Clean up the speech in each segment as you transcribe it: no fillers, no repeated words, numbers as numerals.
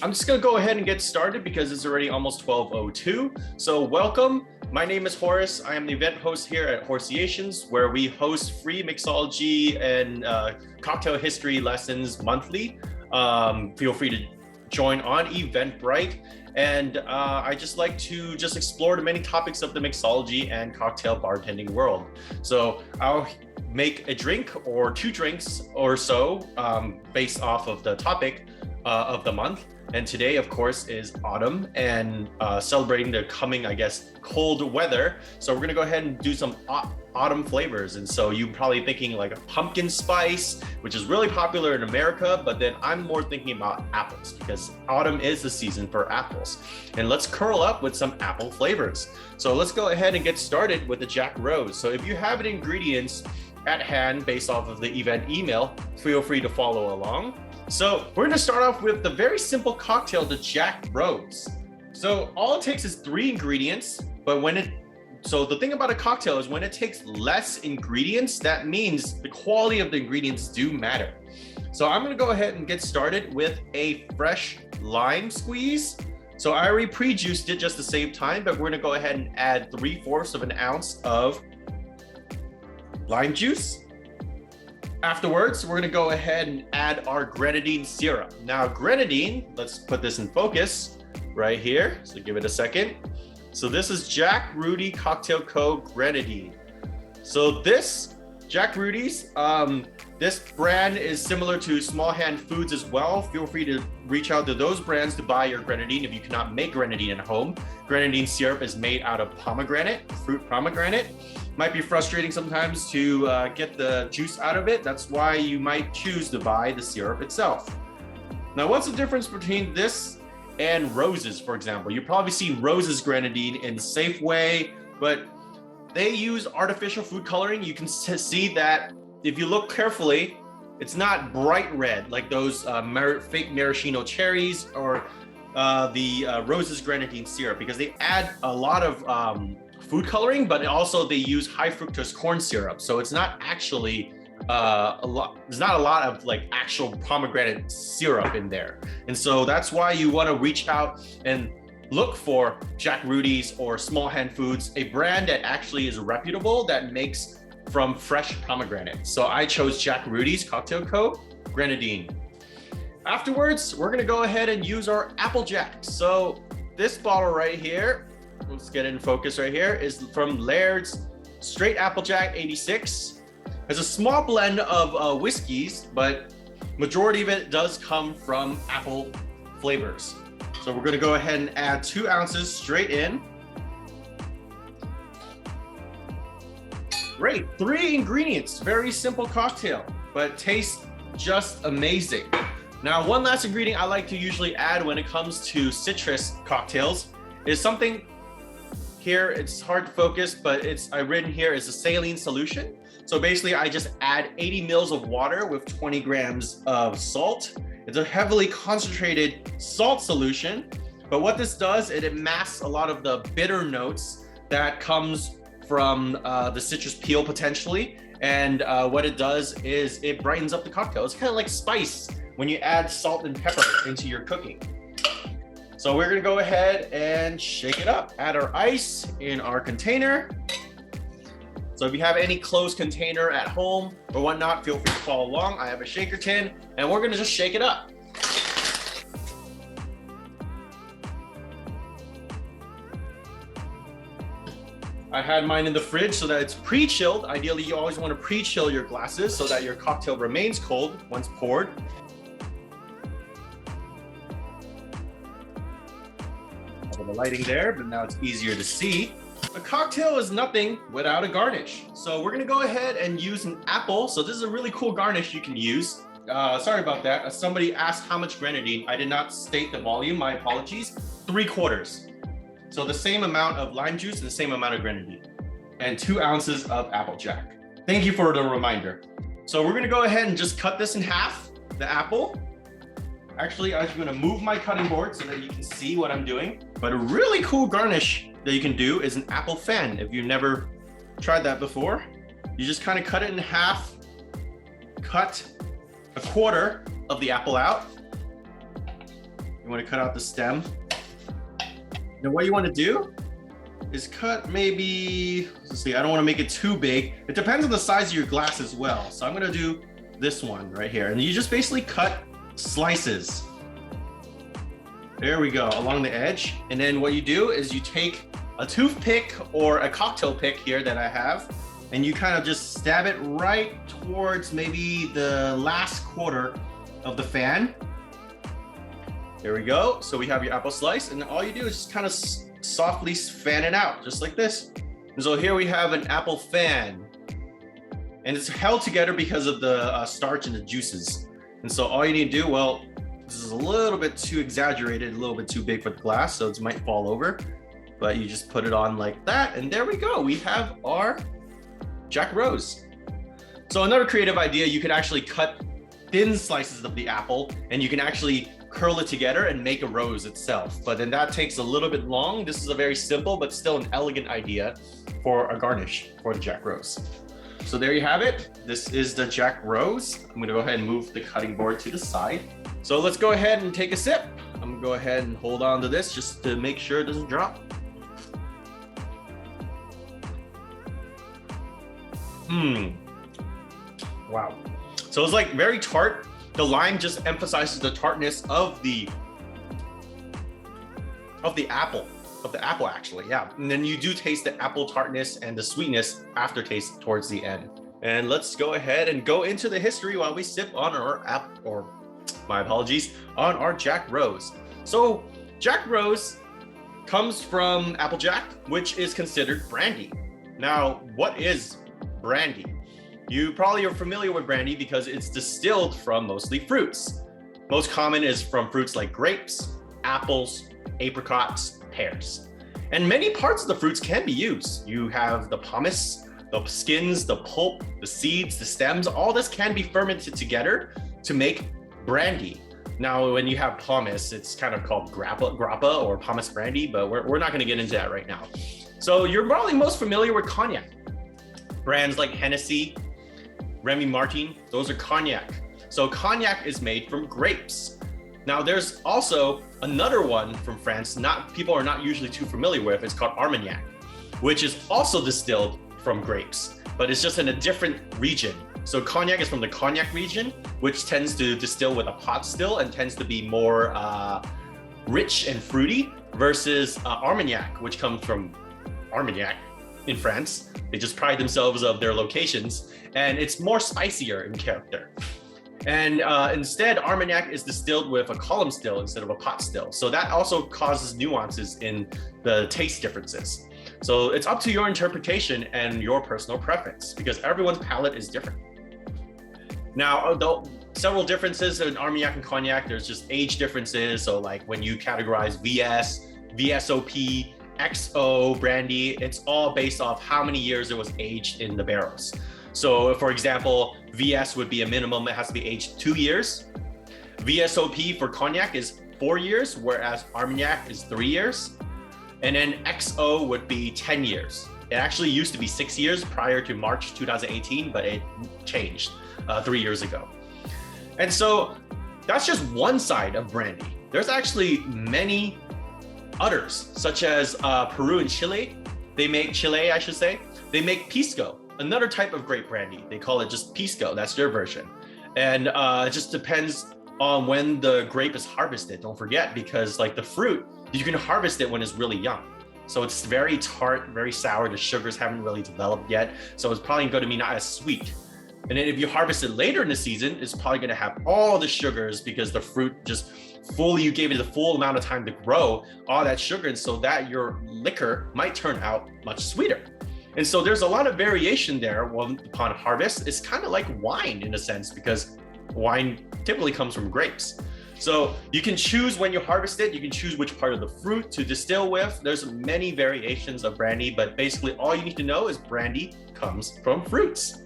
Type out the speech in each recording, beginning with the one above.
I'm just gonna go ahead and get started because it's already almost 12:02. So welcome. My name is Horace. I am the event host here at Horseations, where we host free mixology and cocktail history lessons monthly. Feel free to join on Eventbrite. And I just like to explore the many topics of the mixology and cocktail bartending world. So I'll make a drink or two drinks or so based off of the topic of the month. And today, of course, is autumn and celebrating the coming, I guess, cold weather. So we're gonna go ahead and do some autumn flavors. And so you're probably thinking like a pumpkin spice, which is really popular in America, but then I'm more thinking about apples because autumn is the season for apples. And let's curl up with some apple flavors. So let's go ahead and get started with the Jack Rose. So if you have the ingredients at hand based off of the event email, feel free to follow along. So we're gonna start off with the very simple cocktail, the Jack Rose. So all it takes is 3 ingredients, but so the thing about a cocktail is when it takes less ingredients, that means the quality of the ingredients do matter. So I'm gonna go ahead and get started with a fresh lime squeeze. So I already pre-juiced it just to save time, but we're gonna go ahead and add 3/4 of an ounce of lime juice. Afterwards, we're gonna go ahead and add our grenadine syrup. Now grenadine, let's put this in focus right here. So give it a second. So this is Jack Rudy Cocktail Co. Grenadine. So this Jack Rudy's, this brand is similar to Small Hand Foods as well. Feel free to reach out to those brands to buy your grenadine if you cannot make grenadine at home. Grenadine syrup is made out of fruit pomegranate. Might be frustrating sometimes to get the juice out of it. That's why you might choose to buy the syrup itself. Now, what's the difference between this and Rose's, for example? You've probably seen Rose's grenadine in Safeway, but they use artificial food coloring. You can see that if you look carefully, it's not bright red like those fake maraschino cherries or the Rose's grenadine syrup, because they add a lot of food coloring, but also they use high fructose corn syrup. So it's not actually there's not a lot of like actual pomegranate syrup in there. And so that's why you want to reach out and look for Jack Rudy's or Small Hand Foods, a brand that actually is reputable that makes from fresh pomegranate. So I chose Jack Rudy's Cocktail Co. Grenadine. Afterwards, we're gonna go ahead and use our Applejack. So this bottle right here, let's get in focus right here, is from Laird's Straight Applejack 86. It's a small blend of whiskeys, but majority of it does come from apple flavors. So we're gonna go ahead and add 2 ounces straight in. Great, 3 ingredients, very simple cocktail, but tastes just amazing. Now, one last ingredient I like to usually add when it comes to citrus cocktails is something here, it's hard to focus, but I've written here is a saline solution. So basically I just add 80 mils of water with 20 grams of salt. It's a heavily concentrated salt solution, but what this does, it masks a lot of the bitter notes that comes from the citrus peel potentially. And what it does is it brightens up the cocktail. It's kind of like spice when you add salt and pepper into your cooking. So we're gonna go ahead and shake it up. Add our ice in our container. So if you have any closed container at home or whatnot, feel free to follow along. I have a shaker tin and we're gonna just shake it up. I had mine in the fridge so that it's pre-chilled. Ideally, you always want to pre-chill your glasses so that your cocktail remains cold once poured. The lighting there, but now it's easier to see. A cocktail is nothing without a garnish. So we're gonna go ahead and use an apple. So this is a really cool garnish you can use. Sorry about that. Somebody asked how much grenadine. I did not state the volume, my apologies. 3/4. So the same amount of lime juice and the same amount of grenadine. And 2 ounces of Applejack. Thank you for the reminder. So we're gonna go ahead and just cut this in half, the apple. Actually, I'm gonna move my cutting board so that you can see what I'm doing. But a really cool garnish that you can do is an apple fan. If you've never tried that before, you just kind of cut it in half, cut 1/4 of the apple out, You want to cut out the stem. Now what you want to do is cut maybe, let's see, I don't want to make it too big. It depends on the size of your glass as well. So I'm going to do this one right here. And you just basically cut slices. There we go, along the edge. And then what you do is you take a toothpick or a cocktail pick here that I have, and you kind of just stab it right towards maybe the last quarter of the fan. There we go. So we have your apple slice, and all you do is just kind of softly fan it out, just like this. And so here we have an apple fan, and it's held together because of the starch and the juices. And so all you need to do, well, this is a little bit too exaggerated, a little bit too big for the glass, so it might fall over, but you just put it on like that, and there we go. We have our Jack Rose. So another creative idea, you could actually cut thin slices of the apple, and you can actually curl it together and make a rose itself. But then that takes a little bit long. This is a very simple, but still an elegant idea for a garnish for the Jack Rose. So there you have it. This is the Jack Rose. I'm gonna go ahead and move the cutting board to the side. So let's go ahead and take a sip. I'm gonna go ahead and hold on to this just to make sure it doesn't drop. Wow. So it's like very tart. The lime just emphasizes the tartness of the apple actually, yeah. And then you do taste the apple tartness and the sweetness aftertaste towards the end. And let's go ahead and go into the history while we sip on our on our Jack Rose. So Jack Rose comes from Applejack, which is considered brandy. Now, what is brandy? You probably are familiar with brandy because it's distilled from mostly fruits. Most common is from fruits like grapes, apples, apricots, pears. And many parts of the fruits can be used. You have the pomace, the skins, the pulp, the seeds, the stems, all this can be fermented together to make brandy. Now, when you have pomace, it's kind of called grappa or pomace brandy, but we're not gonna get into that right now. So you're probably most familiar with cognac. Brands like Hennessy, Remy Martin, those are cognac. So cognac is made from grapes. Now there's also another one from France, people are not usually too familiar with, it's called Armagnac, which is also distilled from grapes, but it's just in a different region. So cognac is from the cognac region, which tends to distill with a pot still and tends to be more rich and fruity, versus Armagnac, which comes from Armagnac in France. They just pride themselves of their locations, and it's more spicier in character. And instead, Armagnac is distilled with a column still instead of a pot still. So that also causes nuances in the taste differences. So it's up to your interpretation and your personal preference, because everyone's palate is different. Now, although several differences in Armagnac and cognac, there's just age differences. So like when you categorize VS, VSOP, XO, brandy, it's all based off how many years it was aged in the barrels. So for example, VS would be a minimum, it has to be aged 2 years. VSOP for cognac is 4 years, whereas Armagnac is 3 years. And then XO would be 10 years. It actually used to be 6 years prior to March 2018, but it changed 3 years ago. And so that's just one side of brandy. There's actually many others, such as Peru and Chile. They make they make pisco, another type of grape brandy. They call it just pisco, that's their version. And it just depends on when the grape is harvested, don't forget, because like the fruit, you can harvest it when it's really young. So it's very tart, very sour, the sugars haven't really developed yet, so it's probably going to be not as sweet. And then if you harvest it later in the season, it's probably going to have all the sugars because the fruit just you gave it the full amount of time to grow, all that sugar, and so that your liquor might turn out much sweeter. And so there's a lot of variation there upon harvest. It's kind of like wine in a sense, because wine typically comes from grapes. So you can choose when you harvest it, you can choose which part of the fruit to distill with. There's many variations of brandy, but basically all you need to know is brandy comes from fruits.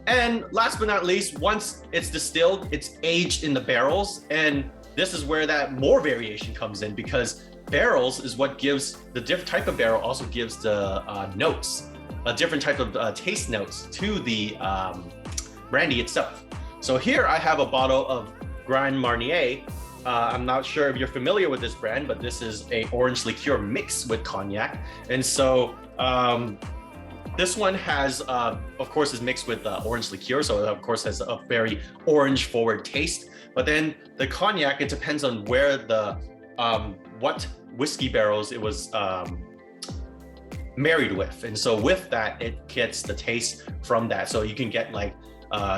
And last but not least, once it's distilled, it's aged in the barrels. And this is where that more variation comes in, because barrels is what gives the different type of barrel, also gives the notes, a different type of taste notes to the brandy itself. So here I have a bottle of Grand Marnier I'm not sure if you're familiar with this brand, but this is a orange liqueur mixed with cognac. And so this one has, of course, is mixed with orange liqueur. So it, of course, has a very orange forward taste. But then the cognac, it depends on where the, what whiskey barrels it was married with. And so with that, it gets the taste from that. So you can get like,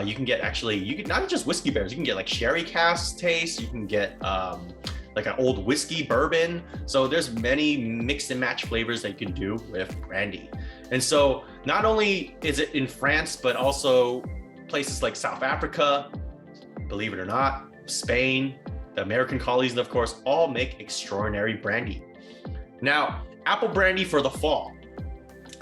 you can not just whiskey barrels, you can get like sherry cask taste, you can get like an old whiskey bourbon. So there's many mix and match flavors that you can do with brandy. And so not only is it in France, but also places like South Africa, believe it or not, Spain, the American colonies, of course, all make extraordinary brandy. Now, apple brandy for the fall.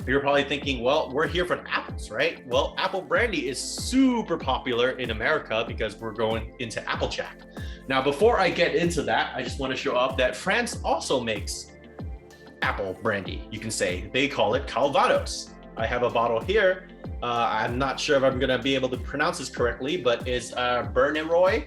You're probably thinking, well, we're here for the apples, right? Well, apple brandy is super popular in America because we're going into Applejack. Now, before I get into that, I just want to show up that France also makes apple brandy. You can say they call it Calvados. I have a bottle here. I'm not sure if I'm going to be able to pronounce this correctly, but it's Berneroy.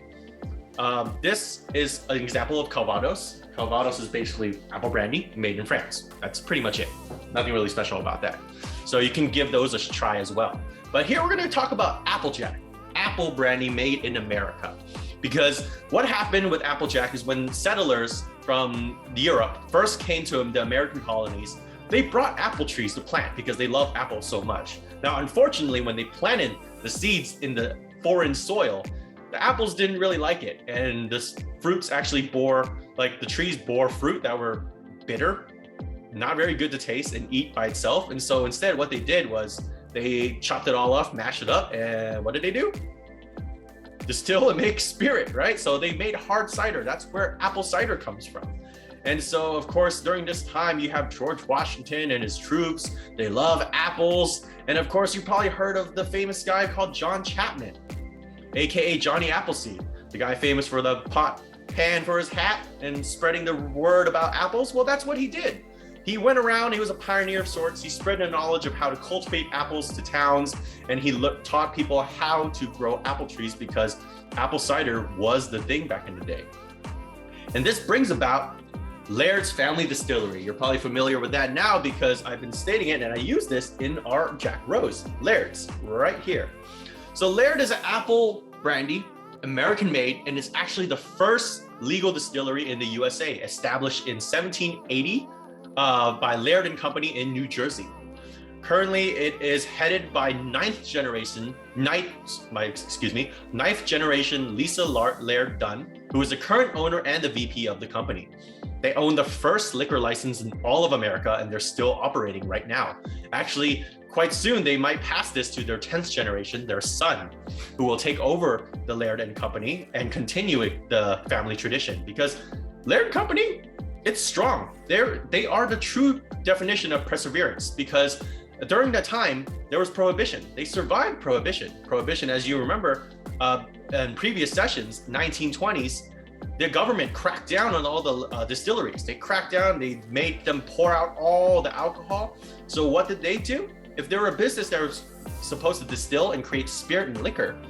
This is an example of Calvados. Calvados is basically apple brandy made in France. That's pretty much it. Nothing really special about that. So you can give those a try as well. But here we're going to talk about Applejack, apple brandy made in America. Because what happened with Applejack is when settlers from Europe first came to the American colonies, they brought apple trees to plant because they love apples so much. Now, unfortunately, when they planted the seeds in the foreign soil, the apples didn't really like it. And the fruits actually the trees bore fruit that were bitter, not very good to taste and eat by itself. And so instead what they did was they chopped it all off, mashed it up, and what did they do? Distill and make spirit, right? So they made hard cider. That's where apple cider comes from. And so, of course, during this time, you have George Washington and his troops. They love apples. And of course, you probably heard of the famous guy called John Chapman, AKA Johnny Appleseed, the guy famous for the pot pan for his hat and spreading the word about apples. Well, that's what he did. He went around, he was a pioneer of sorts. He spread the knowledge of how to cultivate apples to towns, and he taught people how to grow apple trees because apple cider was the thing back in the day. And this brings about Laird's Family Distillery. You're probably familiar with that now because I've been stating it and I use this in our Jack Rose, Laird's, right here. So Laird is an apple brandy, American made, and is actually the first legal distillery in the USA, established in 1780 by Laird and Company in New Jersey. Currently, it is headed by ninth generation Lisa Laird Dunn, who is the current owner and the VP of the company. They own the first liquor license in all of America, and they're still operating right now. Actually, quite soon, they might pass this to their 10th generation, their son, who will take over the Laird and Company and continue the family tradition. Because Laird Company, it's strong. They are the true definition of perseverance, because during that time, there was prohibition. They survived prohibition. Prohibition, as you remember, in previous sessions, 1920s, the government cracked down on all the distilleries. They cracked down, they made them pour out all the alcohol. So what did they do? If there were a business that was supposed to distill and create spirit and liquor,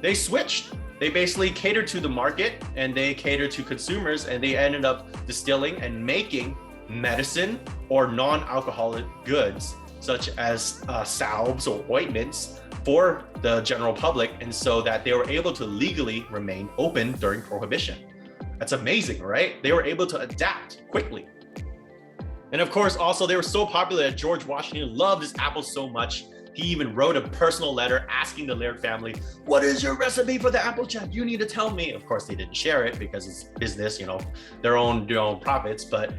they switched. They basically catered to the market and they catered to consumers, and they ended up distilling and making medicine or non-alcoholic goods, such as salves or ointments for the general public, and so that they were able to legally remain open during Prohibition. That's amazing, right? They were able to adapt quickly. And of course, also they were so popular that George Washington loved his apples so much, he even wrote a personal letter asking the Laird family, "What is your recipe for the Applejack? You need to tell me." Of course, they didn't share it because it's business, their own profits, but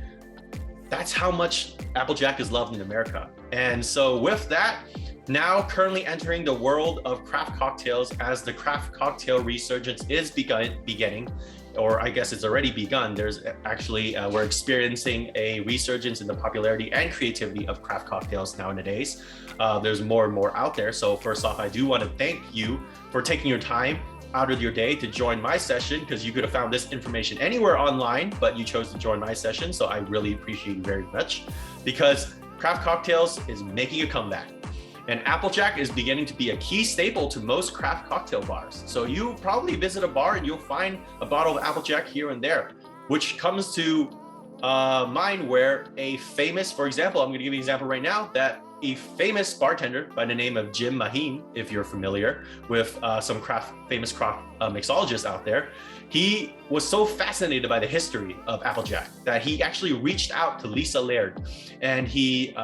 that's how much Applejack is loved in America. And so with that, now currently entering the world of craft cocktails, as the craft cocktail resurgence is beginning, or I guess it's already begun. There's actually, we're experiencing a resurgence in the popularity and creativity of craft cocktails nowadays. There's more and more out there. So first off, I do want to thank you for taking your time out of your day to join my session, because you could have found this information anywhere online, but you chose to join my session. So I really appreciate you very much, because craft cocktails is making a comeback. And Applejack is beginning to be a key staple to most craft cocktail bars. So you probably visit a bar and you'll find a bottle of Applejack here and there, which comes to mind where a famous, for example, I'm going to give you an example right now, that a famous bartender by the name of Jim Maheen, if you're familiar with some famous craft mixologists out there, he was so fascinated by the history of Applejack that he actually reached out to Lisa Laird, and he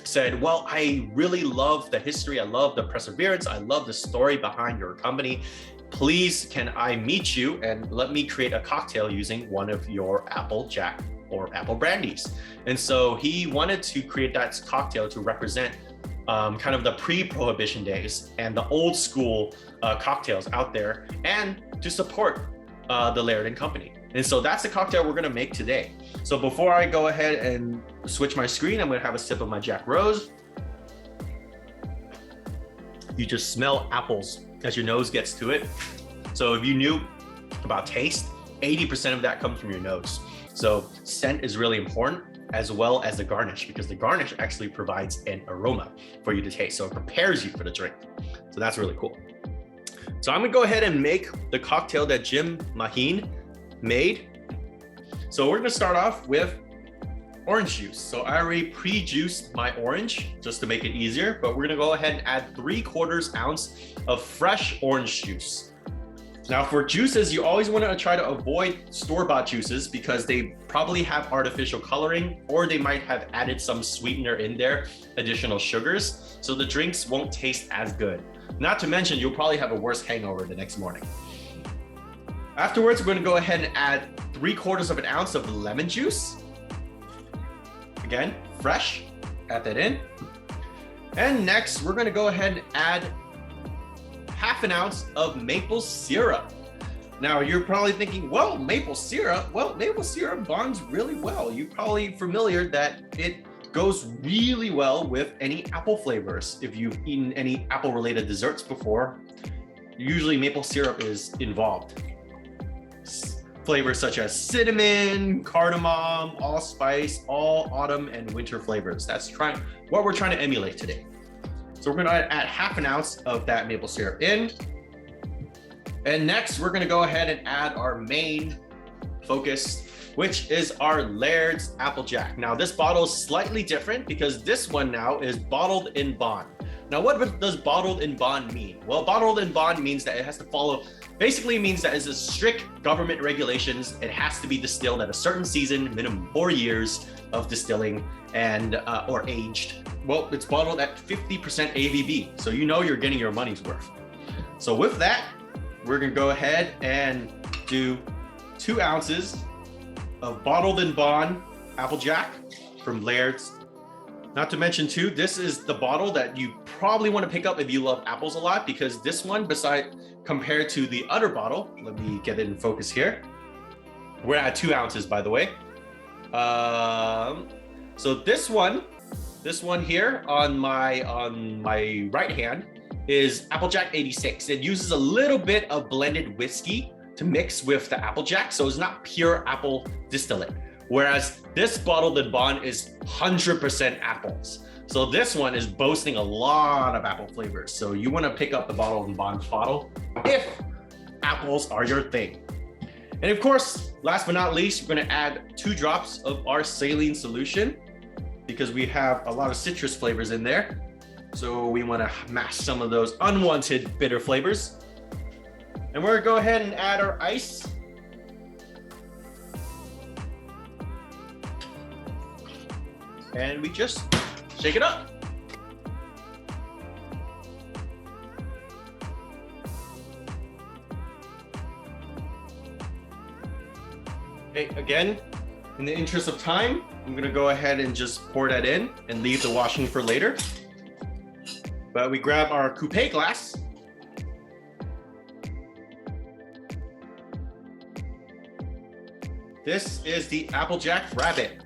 said, well, I really love the history, I love the perseverance, I love the story behind your company. Please, can I meet you and let me create a cocktail using one of your Applejack or Apple Brandies? And so he wanted to create that cocktail to represent kind of the pre-prohibition days and the old school cocktails out there, and to support the Laird and Company. And so that's the cocktail we're gonna make today. So before I go ahead and switch my screen, I'm gonna have a sip of my Jack Rose. You just smell apples as your nose gets to it. So if you knew about taste, 80% of that comes from your nose. So scent is really important, as well as the garnish, because the garnish actually provides an aroma for you to taste. So it prepares you for the drink. So that's really cool. So I'm gonna go ahead and make the cocktail that Jim Maheen made. So we're gonna start off with orange juice. So I already pre-juiced my orange just to make it easier, but we're gonna go ahead and add 3/4 ounce of fresh orange juice. Now for juices, you always wanna try to avoid store-bought juices because they probably have artificial coloring, or they might have added some sweetener in there, additional sugars, so the drinks won't taste as good. Not to mention, you'll probably have a worse hangover the next morning. Afterwards, we're gonna go ahead and add 3/4 ounce of lemon juice. Again, fresh, add that in. And next, we're gonna go ahead and add 1/2 ounce of maple syrup. Now, you're probably thinking, well, maple syrup bonds really well. You're probably familiar that it goes really well with any apple flavors. If you've eaten any apple-related desserts before, usually maple syrup is involved. Flavors such as cinnamon, cardamom, allspice, all autumn and winter flavors. That's what we're trying to emulate today. So we're gonna add 1/2 ounce of that maple syrup in. And next, we're gonna go ahead and add our main focus, which is our Laird's Applejack. Now this bottle is slightly different because this one now is bottled in bond. Now what does bottled in bond mean? Well, bottled in bond means that it has to follow, basically means that it's a strict government regulations. It has to be distilled at a certain season, minimum 4 years of distilling, and or aged. Well, it's bottled at 50% ABV, so you know you're getting your money's worth. So with that, we're gonna go ahead and do 2 ounces of bottled in bond Applejack from Laird's. Not to mention too, this is the bottle that you probably want to pick up if you love apples a lot, because this one, compared to the other bottle, let me get it in focus here. We're at 2 ounces, by the way. So this one here on my right hand is Applejack 86. It uses a little bit of blended whiskey to mix with the Applejack, so it's not pure apple distillate. Whereas this bottled in bond is 100% apples. So this one is boasting a lot of apple flavors. So you want to pick up the bottled in bond bottle if apples are your thing. And of course, last but not least, we're going to add 2 drops of our saline solution because we have a lot of citrus flavors in there. So we want to mask some of those unwanted bitter flavors. And we're going to go ahead and add our ice. And we just shake it up. Okay, again, in the interest of time, I'm gonna go ahead and just pour that in and leave the washing for later. But we grab our coupe glass. This is the Applejack Rabbit.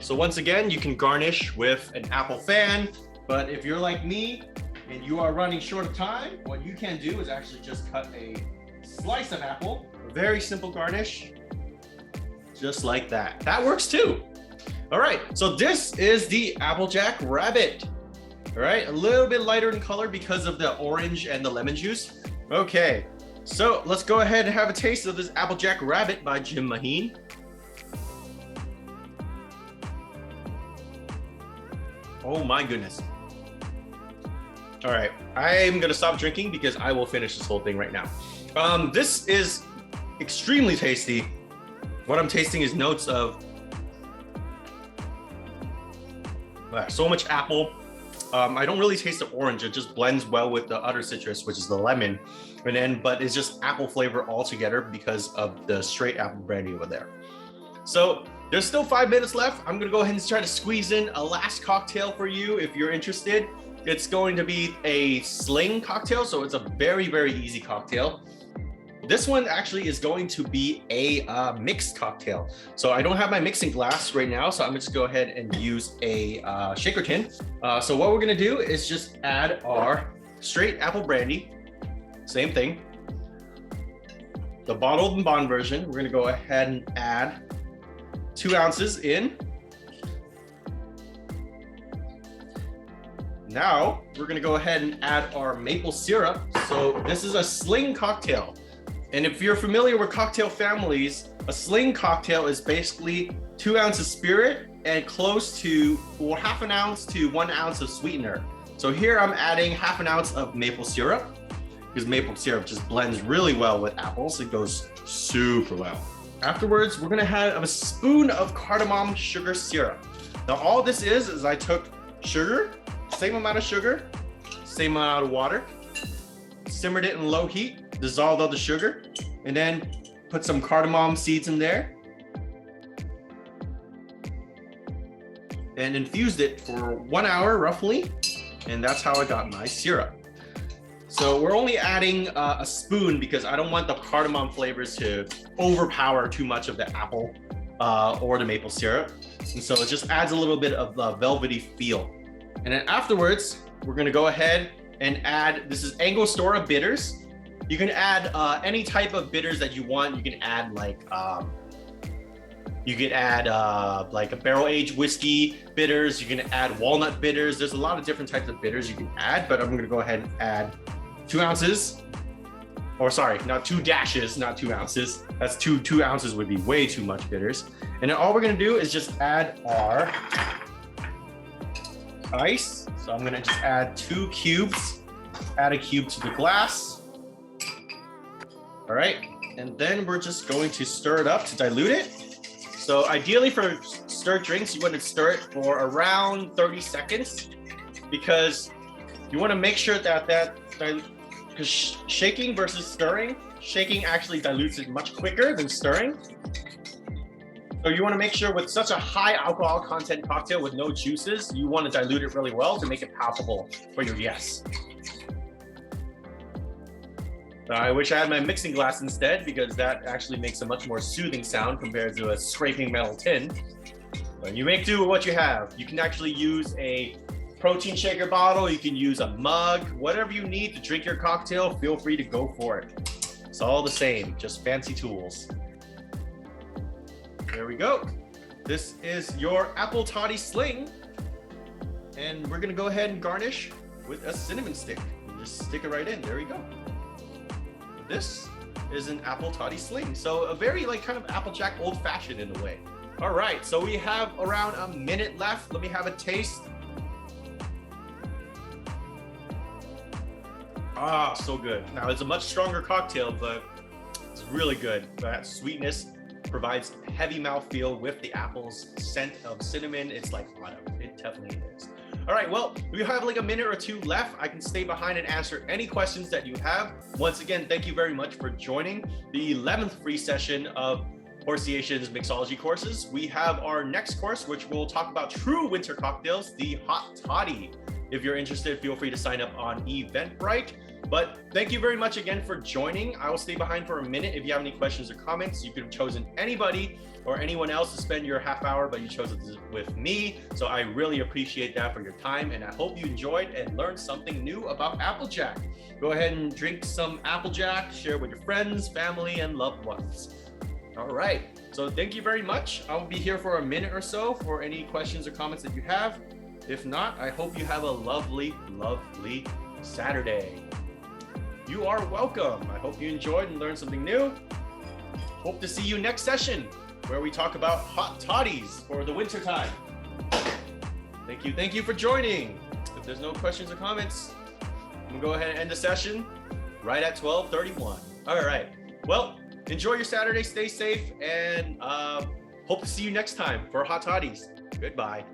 So once again, you can garnish with an apple fan, but if you're like me and you are running short of time, what you can do is actually just cut a slice of apple, a very simple garnish, just like that. That works too. All right, so this is the Applejack Rabbit. All right, a little bit lighter in color because of the orange and the lemon juice. Okay, so let's go ahead and have a taste of this Applejack Rabbit by Jim Maheen. Oh my goodness. All right, I'm gonna stop drinking because I will finish this whole thing right now. This is extremely tasty. What I'm tasting is notes of so much apple. I don't really taste the orange. It just blends well with the other citrus, which is the lemon. But it's just apple flavor altogether because of the straight apple brandy over there. So there's still 5 minutes left. I'm gonna go ahead and try to squeeze in a last cocktail for you if you're interested. It's going to be a Sling cocktail, so it's a very, very easy cocktail. This one actually is going to be a mixed cocktail. So I don't have my mixing glass right now, so I'm just go ahead and use a shaker tin. So what we're gonna do is just add our straight apple brandy, same thing. The bottled and bond version, we're gonna go ahead and add 2 ounces in. Now we're gonna go ahead and add our maple syrup. So this is a Sling cocktail. And if you're familiar with cocktail families, a Sling cocktail is basically 2 ounces spirit and close to half an ounce to 1 ounce of sweetener. So here I'm adding half an ounce of maple syrup because maple syrup just blends really well with apples. It goes super well. Afterwards, we're gonna have a spoon of cardamom sugar syrup. Now all this is I took sugar, same amount of sugar, same amount of water, simmered it in low heat, dissolved all the sugar, and then put some cardamom seeds in there and infused it for 1 hour roughly, and that's how I got my syrup. So we're only adding a spoon because I don't want the cardamom flavors to overpower too much of the apple or the maple syrup, and so it just adds a little bit of the velvety feel. And then afterwards, we're gonna go ahead and add, this is Angostura bitters. You can add any type of bitters that you want. You can add like a barrel-aged whiskey bitters. You can add walnut bitters. There's a lot of different types of bitters you can add, but I'm gonna go ahead and add 2 ounces. Or sorry, not 2 dashes, not 2 ounces. That's 2 ounces would be way too much bitters. And then all we're gonna do is just add our ice. So I'm gonna just add 2 cubes, add a cube to the glass. All right, and then we're just going to stir it up to dilute it. So ideally for stirred drinks, you want to stir it for around 30 seconds because you want to make sure that because shaking versus stirring, shaking actually dilutes it much quicker than stirring. So you want to make sure with such a high alcohol content cocktail with no juices, you want to dilute it really well to make it palpable for your guests. I wish I had my mixing glass instead because that actually makes a much more soothing sound compared to a scraping metal tin. But you make do with what you have. You can actually use a protein shaker bottle, you can use a mug, whatever you need to drink your cocktail, feel free to go for it. It's all the same, just fancy tools. There we go. This is your apple toddy sling. And we're gonna go ahead and garnish with a cinnamon stick. Just stick it right in, there we go. This is an apple toddy sling. So a very kind of Applejack old fashioned in a way. All right, so we have around a minute left. Let me have a taste. Ah, so good. Now it's a much stronger cocktail, but it's really good. That sweetness provides heavy mouthfeel with the apple's scent of cinnamon. It's like autumn, it definitely is. All right, well, we have like a minute or 2 left. I can stay behind and answer any questions that you have. Once again, thank you very much for joining the 11th free session of Horseations Mixology courses. We have our next course, which will talk about true winter cocktails, the Hot Toddy. If you're interested, feel free to sign up on Eventbrite. But thank you very much again for joining. I will stay behind for a minute. If you have any questions or comments, you could have chosen anybody or anyone else to spend your half hour, but you chose it with me. So I really appreciate that for your time. And I hope you enjoyed and learned something new about Applejack. Go ahead and drink some Applejack, share with your friends, family, and loved ones. All right. So thank you very much. I will be here for a minute or so for any questions or comments that you have. If not, I hope you have a lovely, lovely Saturday. You are welcome. I hope you enjoyed and learned something new. Hope to see you next session where we talk about hot toddies for the winter time. Thank you for joining. If there's no questions or comments, I'm gonna go ahead and end the session right at 12:31. All right, well, enjoy your Saturday, stay safe, and hope to see you next time for hot toddies. Goodbye.